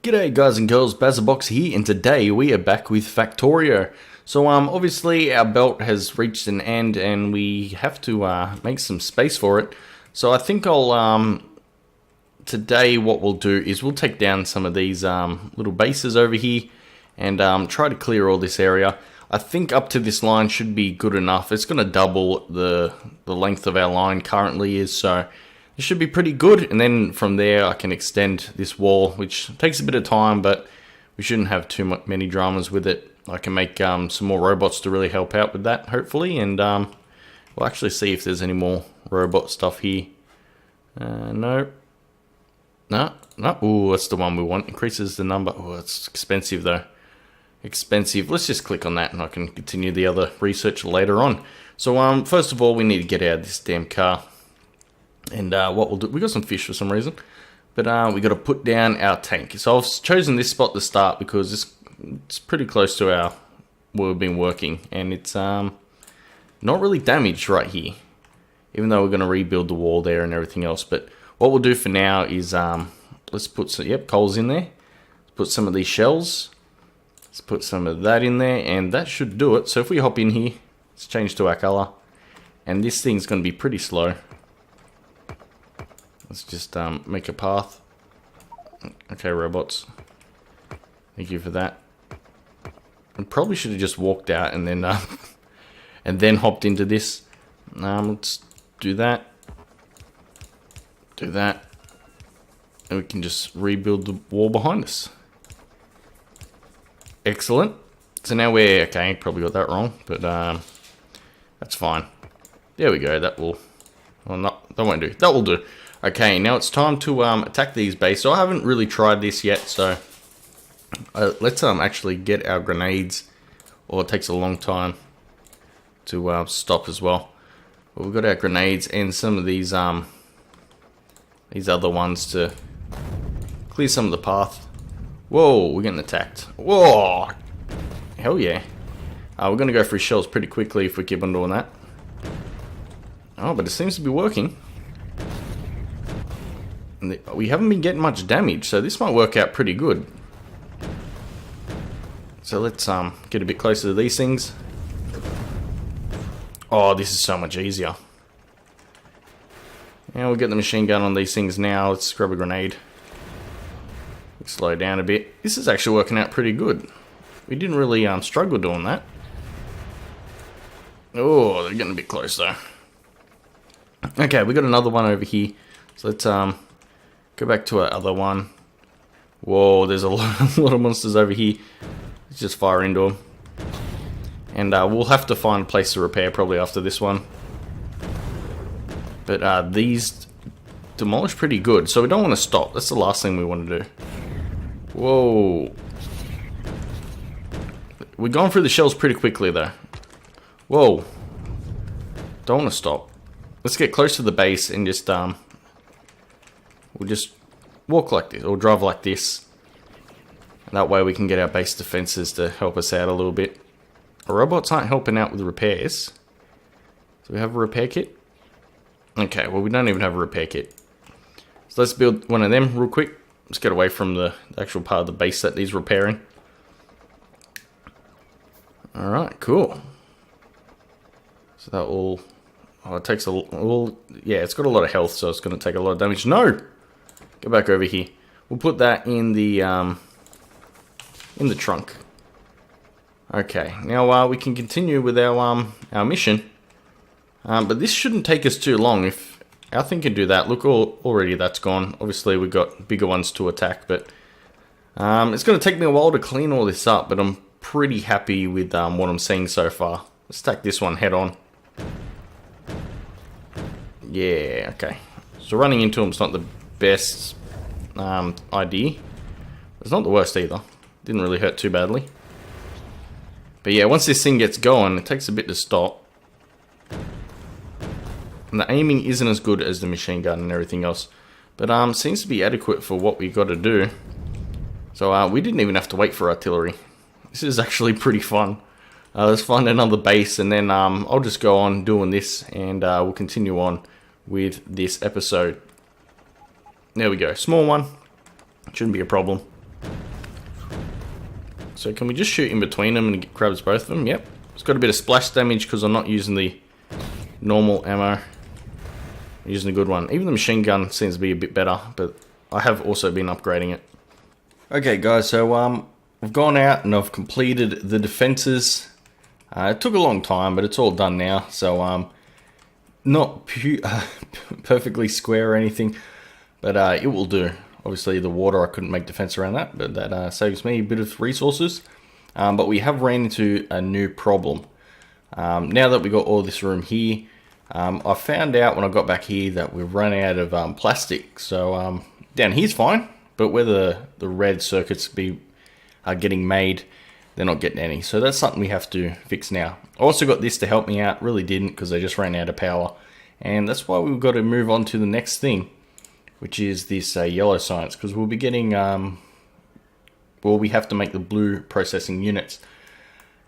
G'day guys and girls, Bazzabox here, and today we are back with Factorio. So obviously our belt has reached an end and we have to make some space for it. So I think I'll, today what we'll do is we'll take down some of these little bases over here and try to clear all this area. I think up to this line should be good enough. It's going to double the length of our line currently is, so it should be pretty good, and then from there I can extend this wall, which takes a bit of time, but we shouldn't have too many dramas with it. I can make some more robots to really help out with that, hopefully, and we'll actually see if there's any more robot stuff here. No. Ooh, that's the one we want. Increases the number. Oh, it's expensive though. Expensive. Let's just click on that and I can continue the other research later on. So first of all, we need to get out of this damn car. And what we'll do, we got some fish for some reason, but we got to put down our tank. So I've chosen this spot to start because it's pretty close to where we've been working, and it's not really damaged right here, even though we're going to rebuild the wall there and everything else. But what we'll do for now is let's put some coals in there. Let's put some of these shells. Let's put some of that in there, and that should do it. So if we hop in here, let's change to our color, and this thing's going to be pretty slow. Let's just make a path. Okay, robots. Thank you for that. I probably should have just walked out and then hopped into this. Let's do that. Do that. And we can just rebuild the wall behind us. Excellent. So now we're okay. Probably got that wrong, but that's fine. There we go. That will. Well, not that won't do. That will do. Okay, now it's time to attack these bases. So I haven't really tried this yet, so let's actually get our grenades, or it takes a long time to stop as well. But we've got our grenades and some of these other ones to clear some of the path. Whoa, we're getting attacked. Whoa, hell yeah. We're going to go for his shells pretty quickly if we keep on doing that. Oh, but it seems to be working. We haven't been getting much damage, so this might work out pretty good. So let's get a bit closer to these things. Oh, this is so much easier. Now we'll get the machine gun on these things now. Let's grab a grenade. Let's slow down a bit. This is actually working out pretty good. We didn't really struggle doing that. Oh, they're getting a bit close though. Okay, we got another one over here. So let's go back to our other one. Whoa, there's a lot of monsters over here. Let's just fire into them. And we'll have to find a place to repair probably after this one. But these demolish pretty good, so we don't want to stop. That's the last thing we want to do. Whoa. We're going through the shells pretty quickly though. Whoa. Don't want to stop. Let's get close to the base and just we'll just walk like this, or drive like this. And that way we can get our base defenses to help us out a little bit. Our robots aren't helping out with the repairs. Do we have a repair kit? Okay, well we don't even have a repair kit. So let's build one of them real quick. Let's get away from the actual part of the base that needs repairing. Alright, cool. So that will... Oh, it takes a little... Yeah, it's got a lot of health, so it's going to take a lot of damage. No! Go back over here. We'll put that in the trunk. Okay, now we can continue with our mission. But this shouldn't take us too long. If our thing can do that, look, already that's gone. Obviously, we've got bigger ones to attack, but it's going to take me a while to clean all this up. But I'm pretty happy with what I'm seeing so far. Let's attack this one head on. Yeah, okay. So running into him is not the best idea. It's not the worst either. Didn't really hurt too badly. But yeah, once this thing gets going, it takes a bit to stop. And the aiming isn't as good as the machine gun and everything else. But seems to be adequate for what we got to do. So we didn't even have to wait for artillery. This is actually pretty fun. Let's find another base, and then I'll just go on doing this, and we'll continue on with this episode. There we go, small one, shouldn't be a problem. So can we just shoot in between them and grabs both of them? Yep. It's got a bit of splash damage because I'm not using the normal ammo. I'm using a good one. Even the machine gun seems to be a bit better, but I have also been upgrading it. Okay guys, so I've gone out and I've completed the defenses. It took a long time, but it's all done now. So not perfectly square or anything, but it will do. Obviously the water, I couldn't make defense around that, but that saves me a bit of resources. But we have ran into a new problem. Now that we got all this room here, I found out when I got back here that we've run out of plastic. So down here's fine, but where the red circuits are getting made, they're not getting any. So that's something we have to fix now. I also got this to help me out. Really didn't, because they just ran out of power. And that's why we've got to move on to the next thing, which is this yellow science, because we'll be getting, well, we have to make the blue processing units.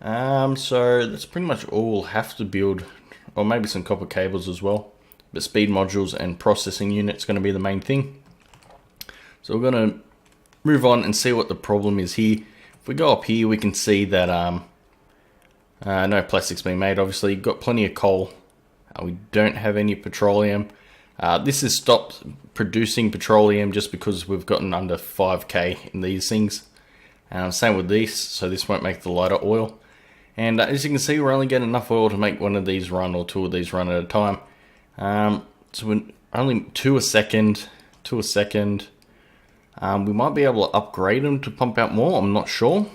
So that's pretty much all we'll have to build, or maybe some copper cables as well. But speed modules and processing units going to be the main thing. So we're going to move on and see what the problem is here. If we go up here, we can see that no plastic's being made. Obviously, got plenty of coal. We don't have any petroleum. This has stopped producing petroleum just because we've gotten under 5k in these things. Same with this, so this won't make the lighter oil. And as you can see, we're only getting enough oil to make one of these run, or two of these run at a time. So we're only 2 a second. We might be able to upgrade them to pump out more, I'm not sure.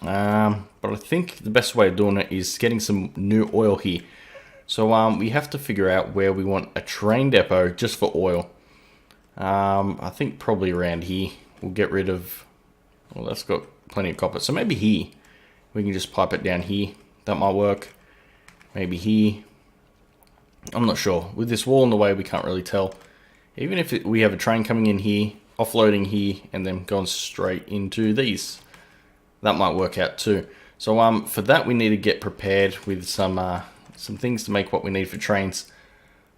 But I think the best way of doing it is getting some new oil here. So we have to figure out where we want a train depot just for oil. I think probably around here. We'll get rid of, well, that's got plenty of copper. So maybe here, we can just pipe it down here. That might work. Maybe here. I'm not sure. With this wall in the way, we can't really tell. Even if we have a train coming in here, offloading here, and then going straight into these, that might work out too. So for that, we need to get prepared with some things to make what we need for trains.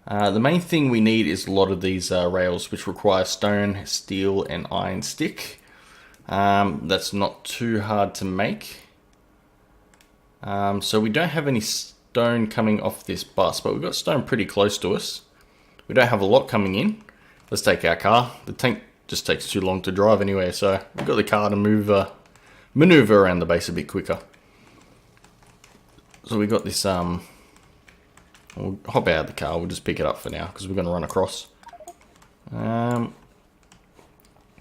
The main thing we need is a lot of these rails, which require stone, steel, and iron stick. That's not too hard to make. So we don't have any stone coming off this bus, but we've got stone pretty close to us. We don't have a lot coming in. Let's take our car. The tank just takes too long to drive anyway, so we've got the car to maneuver around the base a bit quicker. So we got this, we'll hop out of the car, we'll just pick it up for now, because we're going to run across.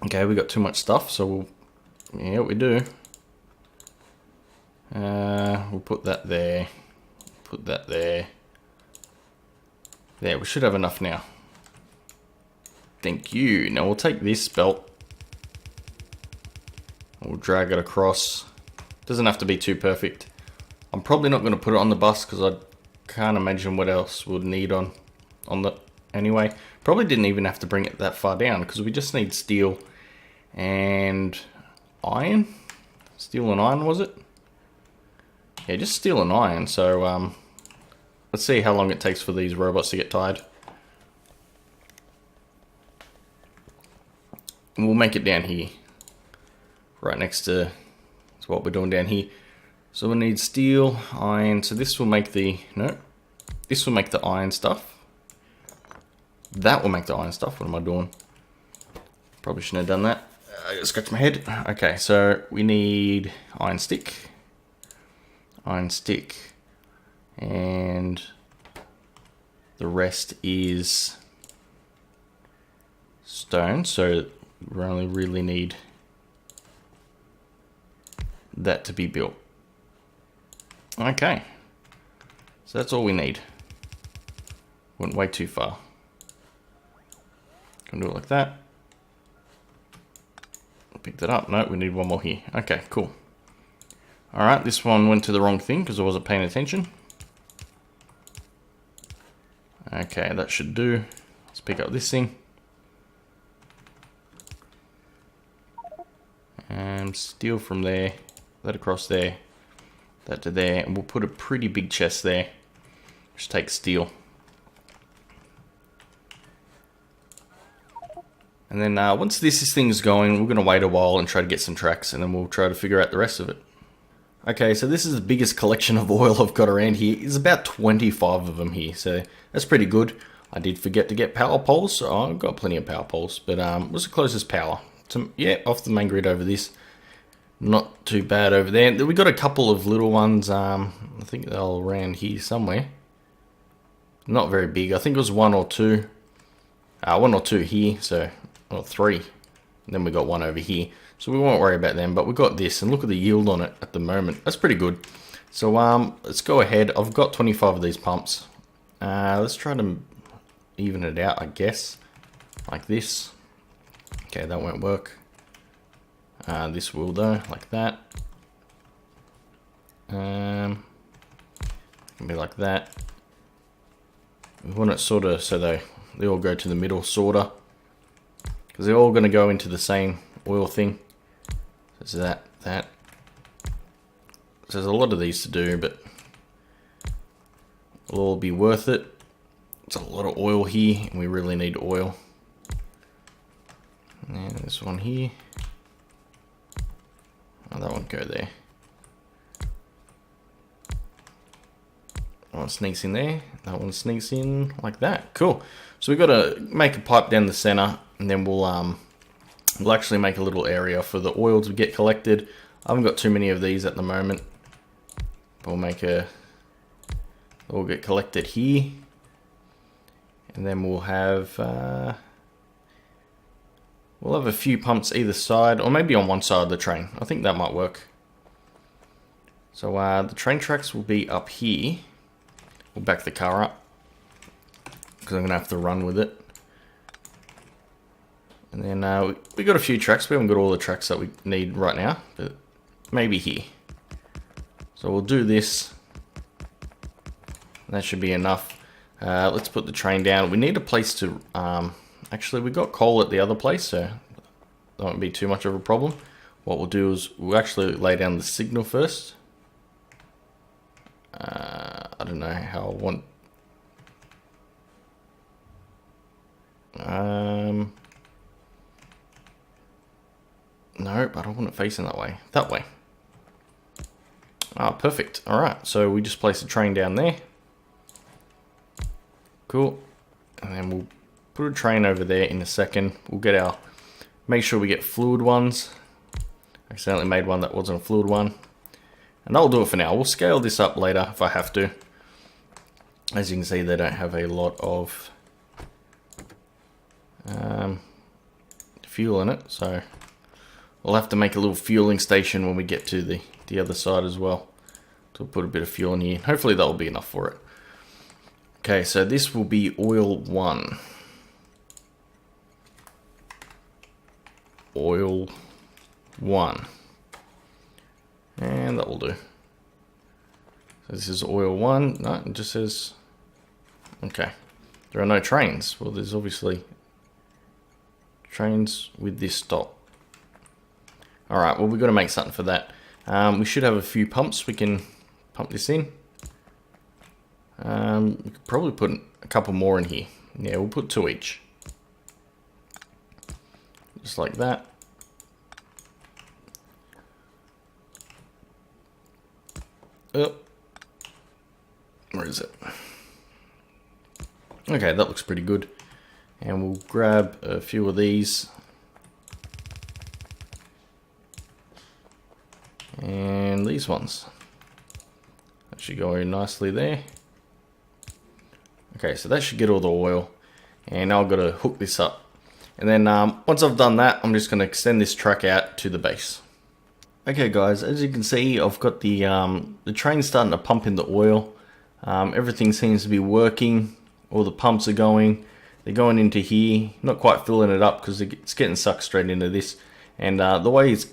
Okay, we got too much stuff, so yeah, we do. We'll put that there, put that there. There, we should have enough now. Thank you. Now we'll take this belt. We'll drag it across. Doesn't have to be too perfect. I'm probably not going to put it on the bus because I can't imagine what else we'll need on the anyway. Probably didn't even have to bring it that far down because we just need steel and iron. Steel and iron, was it? Yeah, just steel and iron. So let's see how long it takes for these robots to get tired. And we'll make it down here, right next to what we're doing down here. So we need steel, iron. So this will make the, no, this will make the iron stuff. That will make the iron stuff. What am I doing? Probably shouldn't have done that. I gotta scratch my head. Okay, so we need iron stick, and the rest is stone. So we only really need that to be built. Okay, so that's all we need. Went way too far. Can do it like that. Pick that up. No, we need one more here. Okay, cool. Alright, this one went to the wrong thing because I wasn't paying attention. Okay, that should do. Let's pick up this thing. And steel from there, that across there, that to there, and we'll put a pretty big chest there. Just take steel. And then once this thing's going, we're going to wait a while and try to get some tracks, and then we'll try to figure out the rest of it. Okay, so this is the biggest collection of oil I've got around here. There's about 25 of them here, so that's pretty good. I did forget to get power poles, so I've got plenty of power poles, but what's the closest power? Yeah, off the main grid over this. Not too bad over there. We got a couple of little ones, I think they're all around here somewhere. Not very big, I think it was one or two. One or two here, so, or three. And then we got one over here. So we won't worry about them, but we got this, and look at the yield on it at the moment. That's pretty good. So let's go ahead. I've got 25 of these pumps. Let's try to even it out, I guess, like this. Okay, that won't work. This will though, like that. Can be like that. We want it sort of so they all go to the middle, sorta, because they're all going to go into the same oil thing. So that. So there's a lot of these to do, but it'll all be worth it. It's a lot of oil here, and we really need oil. And this one here. Oh, that one go there. That one sneaks in there. That one sneaks in like that. Cool. So we've got to make a pipe down the center, and then we'll actually make a little area for the oil to get collected. I haven't got too many of these at the moment. We'll make they'll get collected here. And then we'll have a few pumps either side, or maybe on one side of the train. I think that might work. So the train tracks will be up here. We'll back the car up, because I'm going to have to run with it. And then we got a few tracks. We haven't got all the tracks that we need right now, but maybe here. So we'll do this. That should be enough. Let's put the train down. We need a place to... actually, we got coal at the other place, so that won't be too much of a problem. What we'll do is we'll actually lay down the signal first. I don't know how I want... No, I don't want it facing that way. That way. Ah, perfect. Alright, so we just place the train down there. Cool. And then we'll put a train over there in a second. We'll get our... Make sure we get fluid ones. Accidentally made one that wasn't a fluid one. And that'll do it for now. We'll scale this up later if I have to. As you can see, they don't have a lot of fuel in it, so we'll have to make a little fueling station when we get to the other side as well. So we'll put a bit of fuel in here. Hopefully that will be enough for it. Okay, so this will be oil 1. Oil 1. And that will do. So this is oil 1. No, it just says... Okay. There are no trains. Well, there's obviously trains with this stop. Alright, well, we've got to make something for that. We should have a few pumps. We can pump this in. We could probably put a couple more in here. Yeah, we'll put 2 each. Just like that. Oh. Where is it? Okay, that looks pretty good. And we'll grab a few of these. And these ones. That should go in nicely there. Okay, so that should get all the oil. And now I've got to hook this up. And then once I've done that, I'm just going to extend this track out to the base. Okay guys, as you can see, I've got the train starting to pump in the oil. Everything seems to be working. All the pumps are going. They're going into here. Not quite filling it up because it's getting sucked straight into this. And the way it's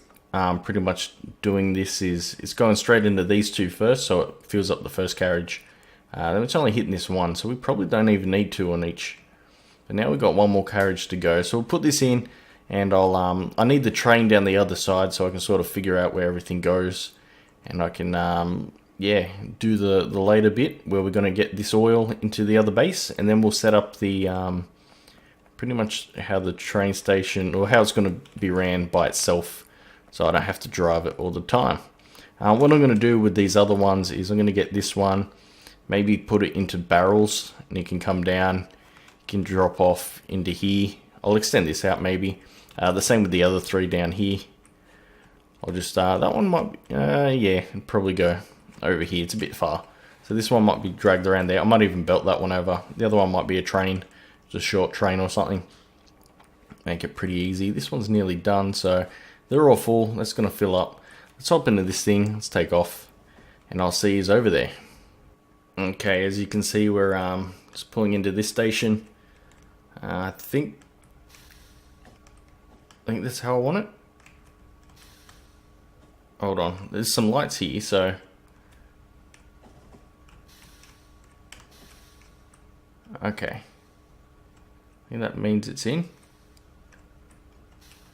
pretty much doing this is it's going straight into these two first, so it fills up the first carriage. Then it's only hitting this one, so we probably don't even need 2 on each. But now we've got 1 more carriage to go. So we'll put this in, and I need the train down the other side so I can sort of figure out where everything goes. And I can, yeah, do the later bit where we're going to get this oil into the other base. And then we'll set up the, pretty much how the train station, or how it's going to be ran by itself. So I don't have to drive it all the time. What I'm going to do with these other ones is I'm going to get this one, maybe put it into barrels, and it can come down, you can drop off into here. I'll extend this out maybe. The same with the other 3 down here. I'll just, that one might, yeah, probably go over here. It's a bit far. So this one might be dragged around there. I might even belt that one over. The other one might be a train, just a short train or something. Make it pretty easy. This one's nearly done, so they're all full. That's going to fill up. Let's hop into this thing. Let's take off, and I'll see you over there. Okay, as you can see, we're just pulling into this station. I think that's how I want it. Hold on, there's some lights here, so okay. I think that means it's in.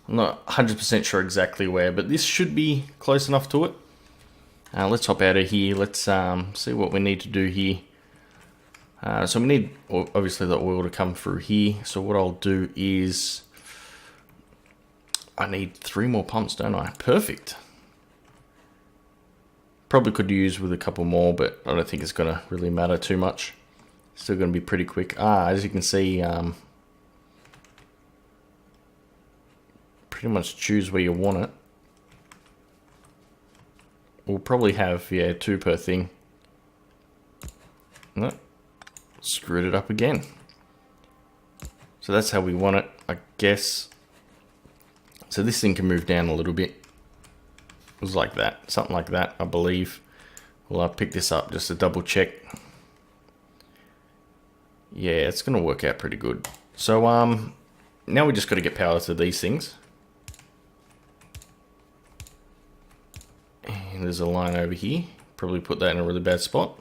I'm not 100% sure exactly where, but this should be close enough to it. Let's hop out of here. Let's see what we need to do here. So we need, obviously, the oil to come through here. So what I'll do is, I need 3 more pumps, don't I? Perfect. Probably could use with a couple more, but I don't think it's going to really matter too much. Still going to be pretty quick. As you can see, pretty much choose where you want it. We'll probably have, yeah, 2 per thing. No, screwed it up again. So that's how we want it, I guess. So this thing can move down a little bit. It was like that, something like that, I believe. Well, I'll pick this up just to double check. Yeah, it's going to work out pretty good. So now we just got to get power to these things. And there's a line over here. Probably put that in a really bad spot.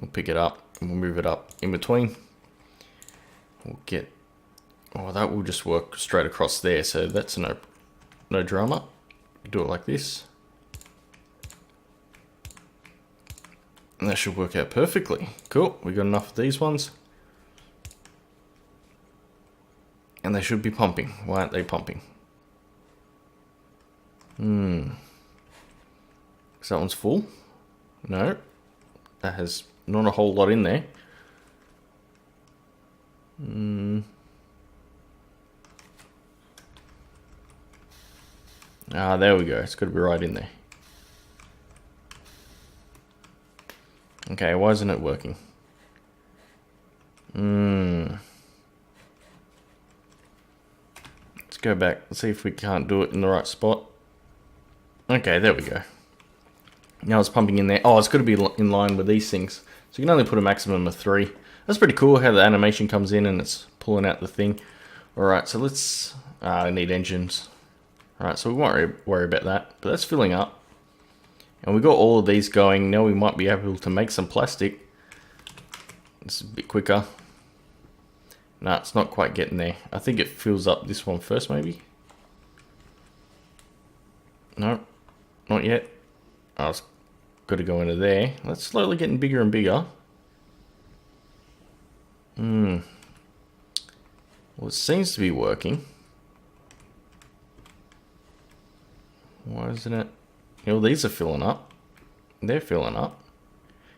We'll pick it up and we'll move it up in between. We'll get, oh, that will just work straight across there. So that's no drama. Do it like this. And that should work out perfectly. Cool, we got enough of these ones. And they should be pumping. Why aren't they pumping? Because that one's full. No, that has not a whole lot in there. There we go. It's got to be right in there. Okay, why isn't it working? Let's go back. Let's see if we can't do it in the right spot. Okay, there we go. Now it's pumping in there. Oh, it's got to be in line with these things. So you can only put a maximum of 3. That's pretty cool how the animation comes in and it's pulling out the thing. Alright, so let's... I need engines. Alright, so we won't worry about that. But that's filling up. And we got all of these going. Now we might be able to make some plastic. It's a bit quicker. No, it's not quite getting there. I think it fills up this one first, maybe. No, not yet. Oh, it's got to go into there. That's slowly getting bigger and bigger. Well, it seems to be working. Why isn't it? Well, these are filling up. They're filling up.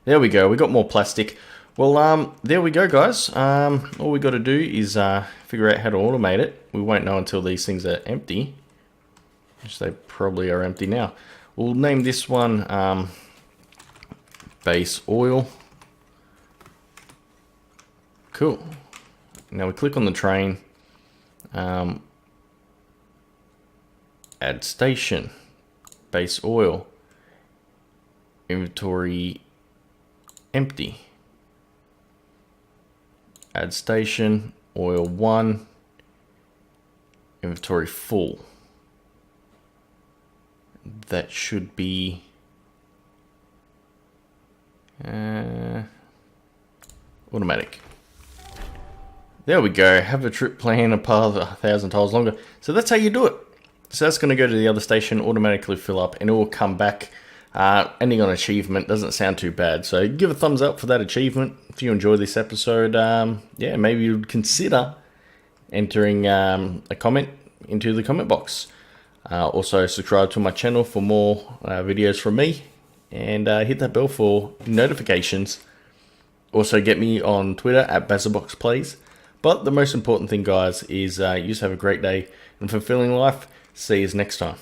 There we go. We got more plastic. Well, there we go, guys. All we got to do is figure out how to automate it. We won't know until these things are empty, which they probably are empty now. We'll name this one base oil. Cool. Now we click on the train. Add station. Base oil. Inventory empty. Add station. Oil 1. Inventory full. That should be automatic. There we go. Have a trip plan a path 1,000 tiles longer. So that's how you do it. So that's going to go to the other station, automatically fill up, and it will come back. Ending on achievement doesn't sound too bad. So give a thumbs up for that achievement. If you enjoyed this episode, yeah, maybe you'd consider entering a comment into the comment box. Also subscribe to my channel for more videos from me, and hit that bell for notifications. Also get me on Twitter at BazzaBoxPlays. But the most important thing, guys, is you just have a great day and fulfilling life. See you next time.